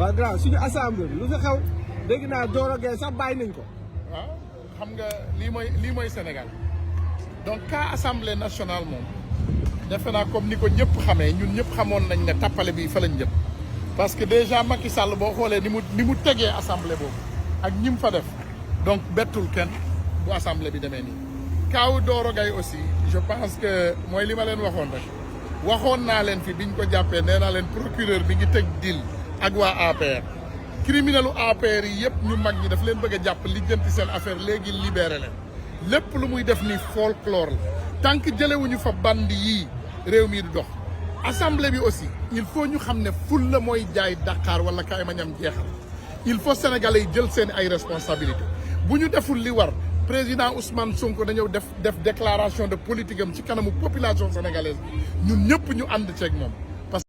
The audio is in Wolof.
waaw grand suñu assemblée bi lu fi xew dégg naa Doro Gaye sax bàyyi nañ ko. waaw xam nga lii mooy Sénégal donc cas assemblée nationale moom defe naa comme ni ko ñëpp xamee ñun ñëpp xamoon nañ ne tappale bi fa lañ jëm parce que déjà Macky Sall boo xoolee ni mu tegee assemblée boobu ak ñi mu fa def donc bettul kenn bu assemblée bi demee nii. kaaw Doro Gaye aussi je pense que mooy li ma leen waxoon rek waxoon naa leen fi biñ ko jàppee nee naa leen procureur bi ngi teg deal ak waa APR criminelu APR yi yëpp ñu mag ñi daf leen bëgg a jàpp lijjanti seen affaire léegi libéré leen lépp lu muy def ni folklore la tant que jëlewuñu fa bandi yii réew mii du dox. assemblée bi aussi il faut ñu xam ne ful la mooy jaay Dakar wala kaay ma ñam jeexal il faut sénégalais yi jël seen ay responsabilité bu ñu deful li war président Ousmane Sonko dañoo def déclaration de politique am ci kanamu population sénégalaise bi ñun ñëpp ñu ànd ceeg moom.